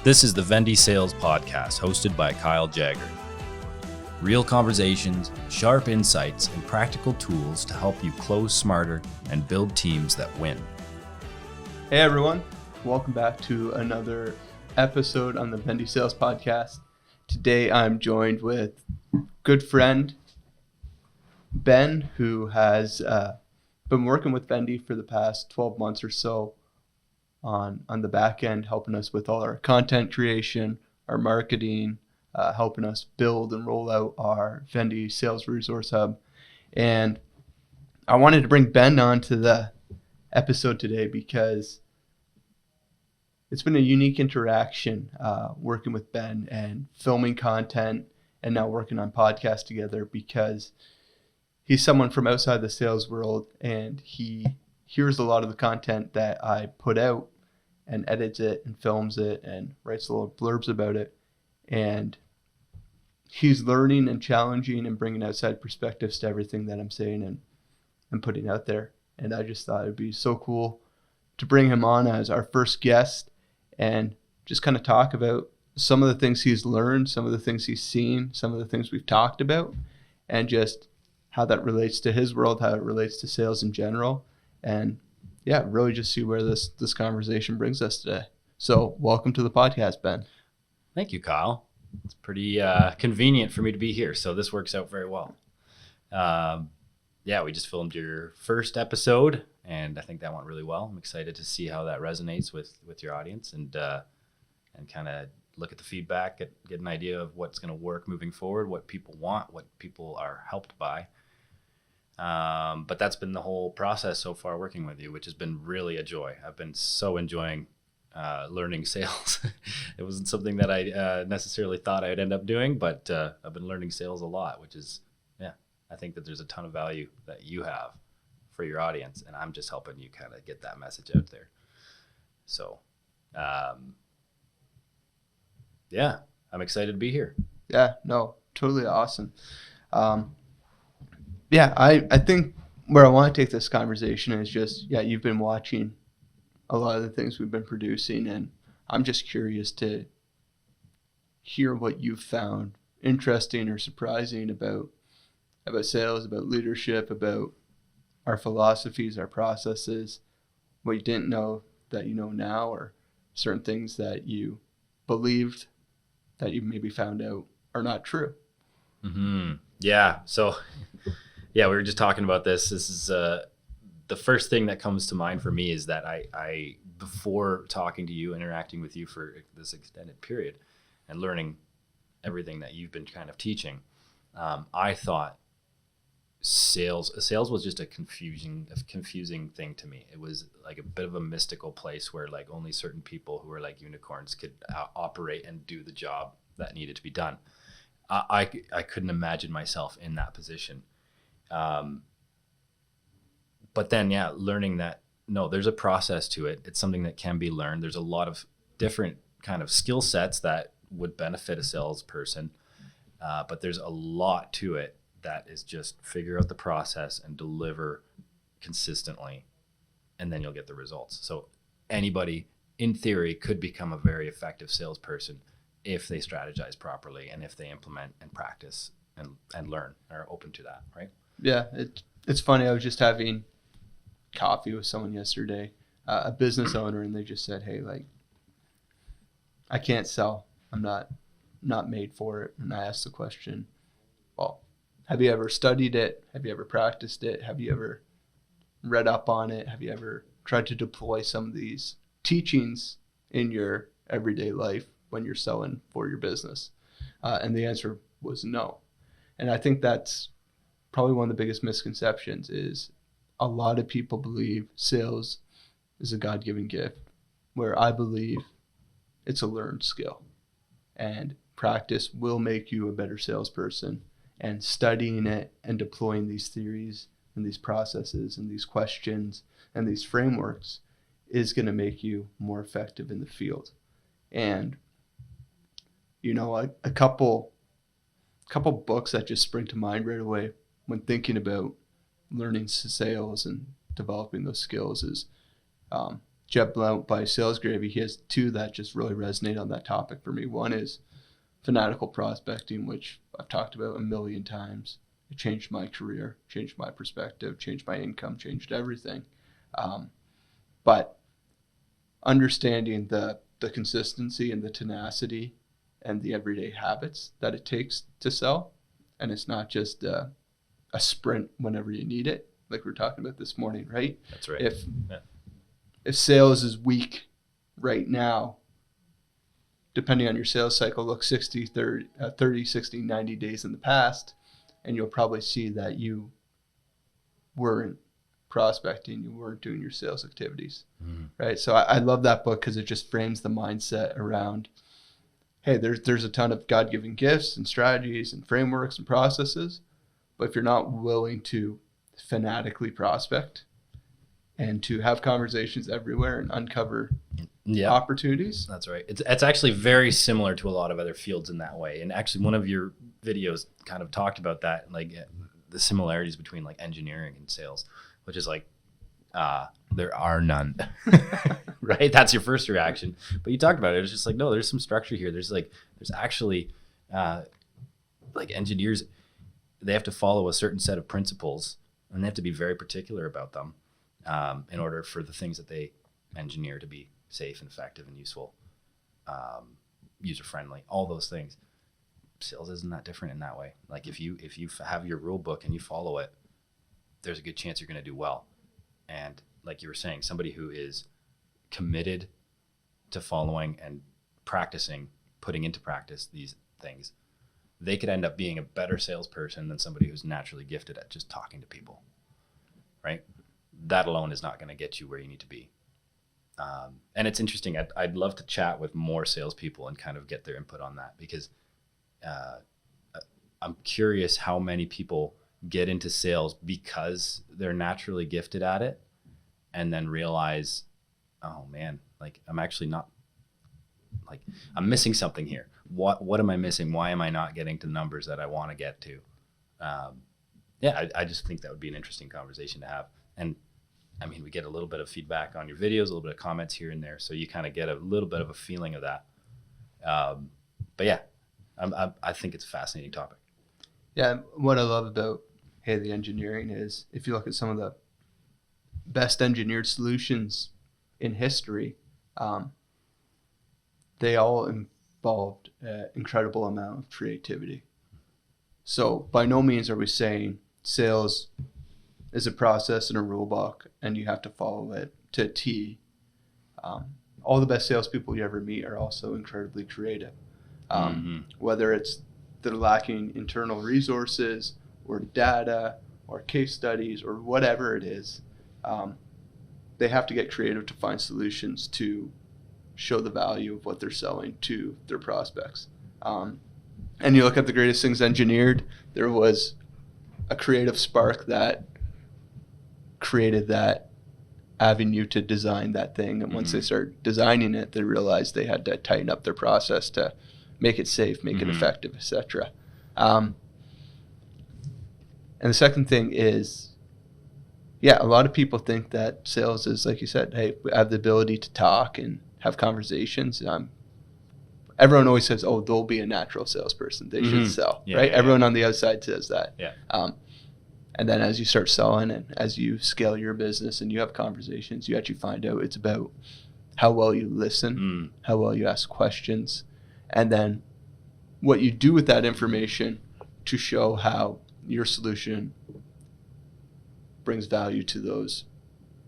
This is the Vendi Sales Podcast, hosted by Kyle Jagger. Real conversations, sharp insights, and practical tools to help you close smarter and build teams that win. Hey everyone, welcome back to another episode on the Vendi Sales Podcast. Today I'm joined with good friend Ben, who has been working with Vendi for the past 12 months or so on the back end, helping us with all our content creation, our marketing, helping us build and roll out our Vendi Sales Resource Hub. And I wanted to bring Ben on to the episode today because it's been a unique interaction working with Ben and filming content and now working on podcasts together, because he's someone from outside the sales world and he hears a lot of the content that I put out and edits it and films it and writes little blurbs about it. And he's learning and challenging and bringing outside perspectives to everything that I'm saying and putting out there. And I just thought it'd be so cool to bring him on as our first guest and just kind of talk about some of the things he's learned, some of the things he's seen, some of the things we've talked about, and just how that relates to his world, how it relates to sales in general. And yeah, really just see where this conversation brings us today. So welcome to the podcast, Ben. Thank you, Kyle. It's pretty convenient for me to be here, so this works out very well. We just filmed your first episode, and I think that went really well. I'm excited to see how that resonates with your audience and kind of look at the feedback, get an idea of what's going to work moving forward, what people want, what people are helped by. But that's been the whole process so far working with you, which has been really a joy. I've been so enjoying learning sales. It wasn't something that I necessarily thought I'd end up doing, but I've been learning sales a lot, which is, I think that there's a ton of value that you have for your audience, and I'm just helping you kind of get that message out there. So, I'm excited to be here. Yeah, no, totally awesome. I think where I want to take this conversation is just, you've been watching a lot of the things we've been producing, and I'm just curious to hear what you've found interesting or surprising about sales, about leadership, about our philosophies, our processes, what you didn't know that you know now, or certain things that you believed that you maybe found out are not true. Mm-hmm. Yeah. So, we were just talking about this. This is the first thing that comes to mind for me is that I before talking to you, interacting with you for this extended period and learning everything that you've been kind of teaching, I thought sales was just a confusing thing to me. It was like a bit of a mystical place where like only certain people who were like unicorns could operate and do the job that needed to be done. I couldn't imagine myself in that position. But then, learning that, no, there's a process to it. It's something that can be learned. There's a lot of different kind of skill sets that would benefit a salesperson. But there's a lot to it that is just figure out the process and deliver consistently, and then you'll get the results. So anybody in theory could become a very effective salesperson if they strategize properly and if they implement and practice and learn, are open to that, right? Yeah, it's funny. I was just having coffee with someone yesterday, a business owner, and they just said, hey, like, I can't sell. I'm not made for it. And I asked the question, well, have you ever studied it? Have you ever practiced it? Have you ever read up on it? Have you ever tried to deploy some of these teachings in your everyday life when you're selling for your business? And the answer was no. And I think that's probably one of the biggest misconceptions is a lot of people believe sales is a God-given gift, where I believe it's a learned skill. And practice will make you a better salesperson. And studying it and deploying these theories and these processes and these questions and these frameworks is going to make you more effective in the field. And, a couple books that just spring to mind right away when thinking about learning sales and developing those skills is Jeb Blount by Sales Gravy, he has two that just really resonate on that topic for me. One is fanatical prospecting, which I've talked about a million times. It changed my career, changed my perspective, changed my income, changed everything. But understanding the consistency and the tenacity and the everyday habits that it takes to sell. And it's not just a sprint whenever you need it, like we were talking about this morning, right? That's right. If sales is weak right now, depending on your sales cycle, look 30, 60, 90 days in the past, and you'll probably see that you weren't prospecting, you weren't doing your sales activities, right? So I love that book because it just frames the mindset around, hey, there's a ton of God-given gifts and strategies and frameworks and processes, but if you're not willing to fanatically prospect and to have conversations everywhere and uncover opportunities. That's right. It's actually very similar to a lot of other fields in that way. And actually one of your videos kind of talked about that, like the similarities between like engineering and sales, which is like, there are none, right? That's your first reaction. But you talked about it. It's just like, no, there's some structure here. There's actually like engineers, they have to follow a certain set of principles and they have to be very particular about them in order for the things that they engineer to be safe and effective and useful, user-friendly, all those things. Sales isn't that different in that way. Like if you have your rule book and you follow it, there's a good chance you're going to do well. And like you were saying, somebody who is committed to following and practicing, putting into practice these things, they could end up being a better salesperson than somebody who's naturally gifted at just talking to people, right? That alone is not going to get you where you need to be. And it's interesting. I'd love to chat with more salespeople and kind of get their input on that, because I'm curious how many people get into sales because they're naturally gifted at it and then realize, oh man, like I'm actually not, like I'm missing something here. What am I missing? Why am I not getting to the numbers that I want to get to? I just think that would be an interesting conversation to have. And I mean, we get a little bit of feedback on your videos, a little bit of comments here and there. So you kind of get a little bit of a feeling of that. But yeah, I think it's a fascinating topic. Yeah. What I love about the engineering is if you look at some of the best engineered solutions in history, they all involved an incredible amount of creativity. So by no means are we saying sales is a process and a rule book and you have to follow it to a T. All the best salespeople you ever meet are also incredibly creative. Whether it's they're lacking internal resources or data or case studies or whatever it is, they have to get creative to find solutions to show the value of what they're selling to their prospects. And you look at the greatest things engineered, there was a creative spark that created that avenue to design that thing. And once they start designing it, they realized they had to tighten up their process to make it safe, make it effective, etc. And the second thing is, a lot of people think that sales is, like you said, hey, we have the ability to talk and have conversations. Everyone always says, oh, they'll be a natural salesperson. They should sell, right? Everyone on the outside says that. Yeah. And then as you start selling and as you scale your business and you have conversations, you actually find out it's about how well you listen, how well you ask questions, and then what you do with that information to show how your solution brings value to those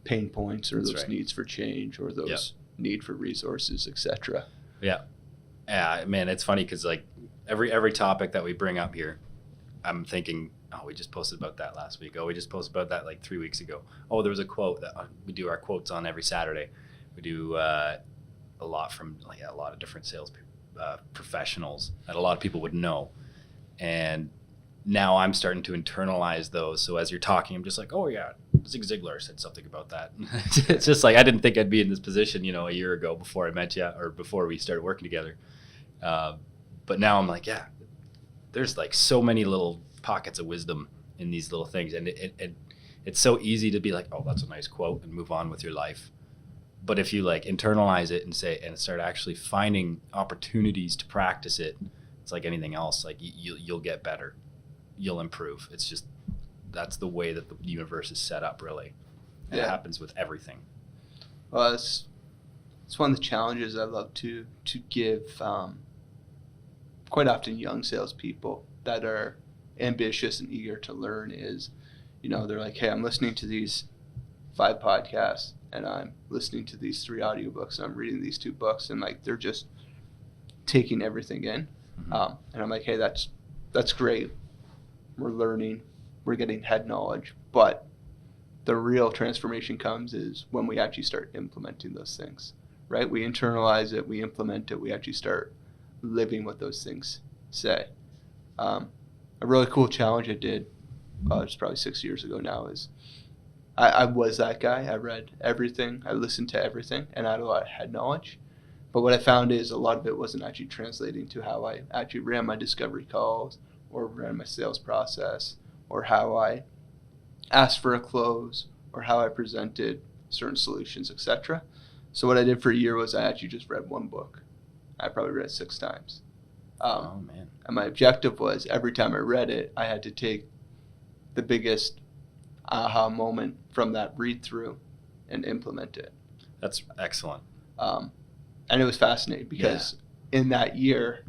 pain points or those needs for change or those need for resources, etc. Yeah, man, it's funny because like every topic that we bring up here, I'm thinking, oh, we just posted about that last week. Oh, we just posted about that like 3 weeks ago. Oh, there was a quote that we do our quotes on every Saturday. We do a lot from a lot of different sales professionals that a lot of people would know. And now I'm starting to internalize those. So as you're talking, I'm just like, oh yeah, Zig Ziglar said something about that. It's just like, I didn't think I'd be in this position, a year ago before I met you or before we started working together. But now I'm like, yeah, there's like so many little pockets of wisdom in these little things. And it's so easy to be like, oh, that's a nice quote and move on with your life. But if you like internalize it and start actually finding opportunities to practice it, it's like anything else. Like you'll get better, you'll improve. It's just, that's the way that the universe is set up, really. And it happens with everything. Well, it's one of the challenges I love to give quite often young salespeople that are ambitious and eager to learn is, they're like, hey, I'm listening to these 5 podcasts and I'm listening to these 3 audiobooks and I'm reading these 2 books, and like they're just taking everything in. And I'm like, hey, that's great. We're learning, we're getting head knowledge, but the real transformation comes is when we actually start implementing those things, right? We internalize it, we implement it, we actually start living what those things say. A really cool challenge I did, it's probably 6 years ago now, is I was that guy. I read everything, I listened to everything, and I had a lot of head knowledge. But what I found is a lot of it wasn't actually translating to how I actually ran my discovery calls or ran my sales process or how I asked for a close or how I presented certain solutions, etc. So what I did for a year was I actually just read 1 book. I probably read it 6 times. Oh, man. And my objective was every time I read it, I had to take the biggest aha moment from that read through and implement it. That's excellent. And it was fascinating because in that year,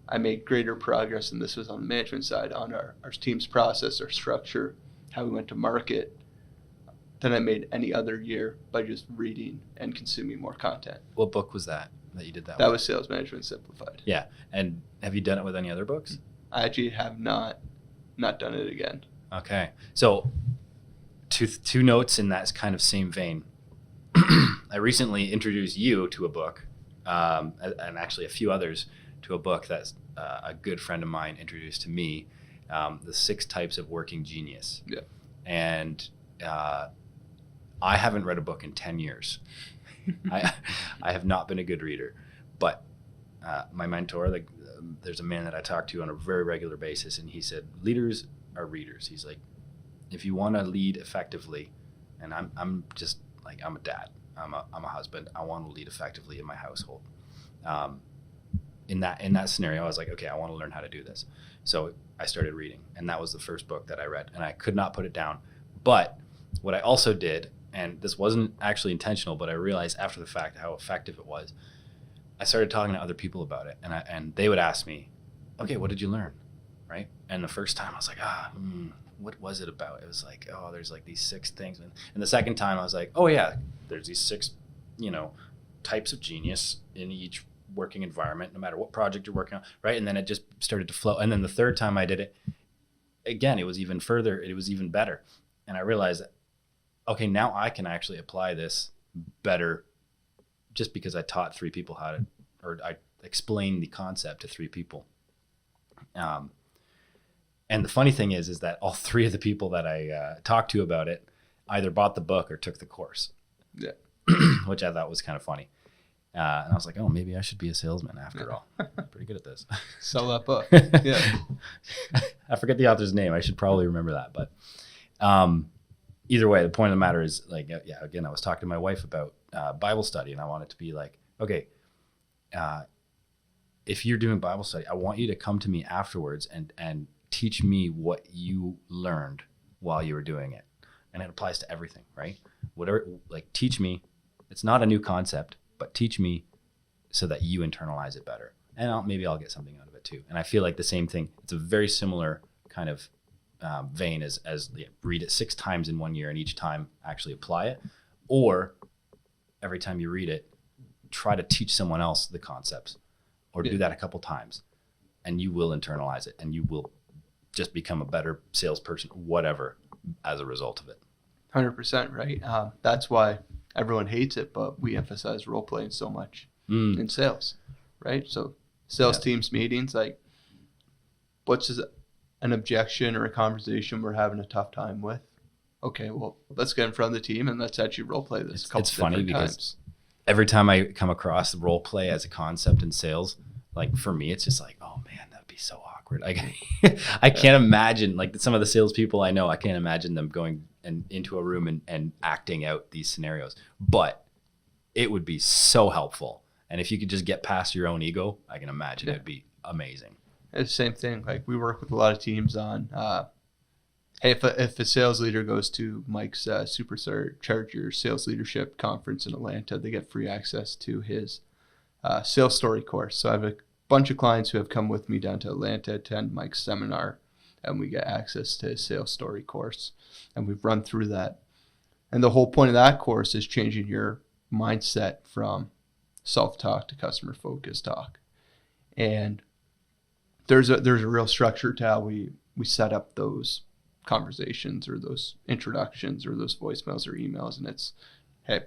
I made greater progress, and this was on the management side, on our team's process, our structure, how we went to market, than I made any other year by just reading and consuming more content. What book was that you did that That with? was Sales Management Simplified. Yeah. And have you done it with any other books? I actually have not done it again. Okay. So two notes in that kind of same vein. I recently introduced you to a book, and actually a few others to a book that's a good friend of mine introduced to me, The 6 Types of Working Genius. Yeah. And I haven't read a book in 10 years. I have not been a good reader, but my mentor, there's a man that I talk to on a very regular basis, and he said, leaders are readers. He's like, if you want to lead effectively, and I'm just like, I'm a dad, I'm a husband, I want to lead effectively in my household. In that scenario, I was like, okay, I want to learn how to do this. So I started reading, and that was the first book that I read, and I could not put it down. But what I also did, and this wasn't actually intentional, but I realized after the fact how effective it was, I started talking to other people about it, and they would ask me, okay, what did you learn, right? And the first time I was like, what was it about? It was like, oh, there's like these 6 things. And the second time I was like, oh yeah, there's these 6, types of genius in each working environment, no matter what project you're working on, right? And then it just started to flow. And then the third time I did it, again, it was even further, it was even better. And I realized that, okay, now I can actually apply this better just because I taught 3 people or I explained the concept to 3 people. And the funny thing is that all 3 of the people that I talked to about it either bought the book or took the course. Yeah. Which I thought was kind of funny. And I was like, oh, maybe I should be a salesman after all. I'm pretty good at this. Sell that book. Yeah. I forget the author's name. I should probably remember that. But either way, the point of the matter is, like, yeah, again, I was talking to my wife about Bible study, and I want it to be like, okay, if you're doing Bible study, I want you to come to me afterwards and teach me what you learned while you were doing it. And it applies to everything, right? Whatever, like, teach me. It's not a new concept, but teach me so that you internalize it better. And maybe I'll get something out of it too. And I feel like the same thing. It's a very similar kind of vein as read it 6 times in 1 year and each time actually apply it. Or every time you read it, try to teach someone else the concepts, or do that a couple times, and you will internalize it, and you will just become a better salesperson, whatever, as a result of it. 100%, right? That's why everyone hates it, but we emphasize role playing so much in sales, right? So sales teams meetings, like, what's an objection or a conversation we're having a tough time with? Okay, well, let's get in front of the team and let's actually role play this. It's funny because every time I come across role play as a concept in sales, like, for me, it's just like, oh man, that'd be so awkward. I can't imagine, like, some of the salespeople I know, I can't imagine them going into a room and acting out these scenarios. But it would be so helpful. And if you could just get past your own ego, I can imagine it'd be amazing. It's the same thing. Like we work with a lot of teams on, hey, if a sales leader goes to Mike's Supercharger Sales Leadership Conference in Atlanta, they get free access to his sales story course. So I have a bunch of clients who have come with me down to Atlanta to attend Mike's seminar, and we get access to his sales story course. And we've run through that. And the whole point of that course is changing your mindset from self-talk to customer-focused talk. And there's a real structure to how we set up those conversations or those introductions or those voicemails or emails. And it's, hey,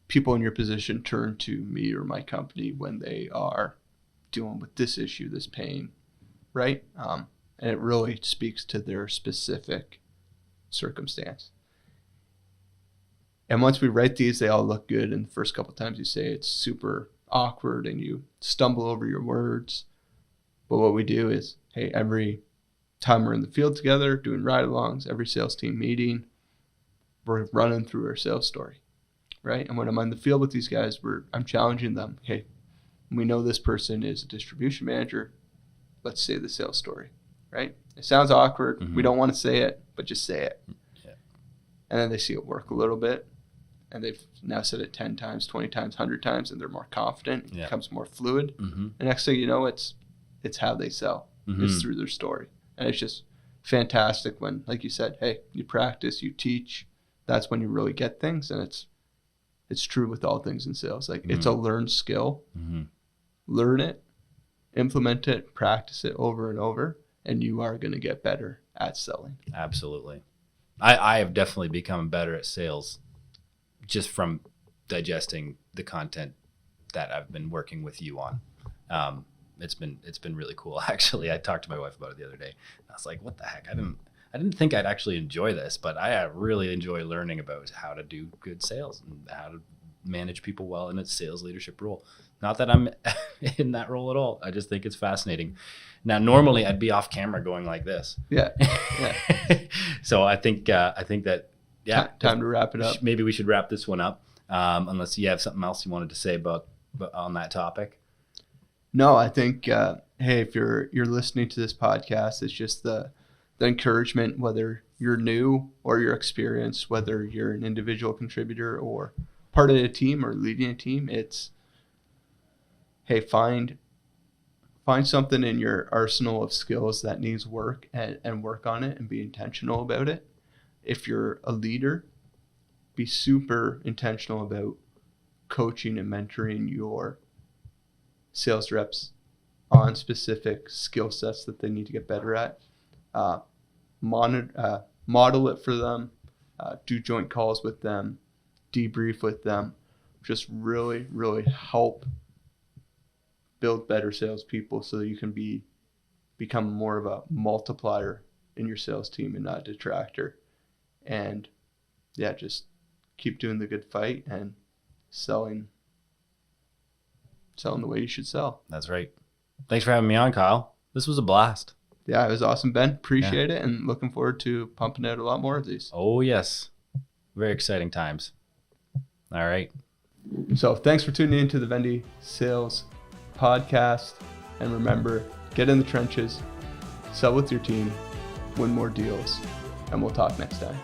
people in your position turn to me or my company when they are dealing with this issue, this pain, right? And it really speaks to their specific circumstance. And once we write these, they all look good. And the first couple of times you say it's super awkward and you stumble over your words. But what we do is, hey, every time we're in the field together doing ride-alongs, every sales team meeting, we're running through our sales story, right? And when I'm on the field with these guys, I'm challenging them. Hey, we know this person is a distribution manager. Let's say the sales story, right? It sounds awkward. Mm-hmm. We don't want to say it, but just say it. Yeah. And then they see it work a little bit. And they've now said it 10 times, 20 times, 100 times, and they're more confident. It becomes more fluid. Mm-hmm. And next thing you know, it's how they sell. Mm-hmm. It's through their story. And it's just fantastic when, like you said, hey, you practice, you teach. That's when you really get things. And it's true with all things in sales. Like it's a learned skill. Mm-hmm. Learn it, implement it, practice it over and over, and you are going to get better at selling. Absolutely. I have definitely become better at sales just from digesting the content that I've been working with you on. It's been really cool. Actually, I talked to my wife about it the other day. I was like, what the heck? I didn't think I'd actually enjoy this, but I really enjoy learning about how to do good sales and how to manage people well in a sales leadership role. Not that I'm in that role at all. I just think it's fascinating. Now, normally I'd be off camera going like this. Yeah. So I think that, yeah. Time to wrap it up. Maybe we should wrap this one up. Unless you have something else you wanted to say about on that topic. No, I think, hey, if you're listening to this podcast, it's just the encouragement, whether you're new or you're experienced, whether you're an individual contributor or part of a team or leading a team, it's, hey, find something in your arsenal of skills that needs work and work on it and be intentional about it. If you're a leader, be super intentional about coaching and mentoring your sales reps on specific skill sets that they need to get better at. Model it for them, do joint calls with them, debrief with them, just really, really help build better salespeople so that you can become more of a multiplier in your sales team and not a detractor. And yeah, just keep doing the good fight and selling the way you should sell. That's right. Thanks for having me on, Kyle. This was a blast. Yeah, it was awesome, Ben. Appreciate it, and looking forward to pumping out a lot more of these. Oh, yes. Very exciting times. All right. So thanks for tuning in to the Vendi Sales Podcast. And remember, get in the trenches, sell with your team, win more deals, and we'll talk next time.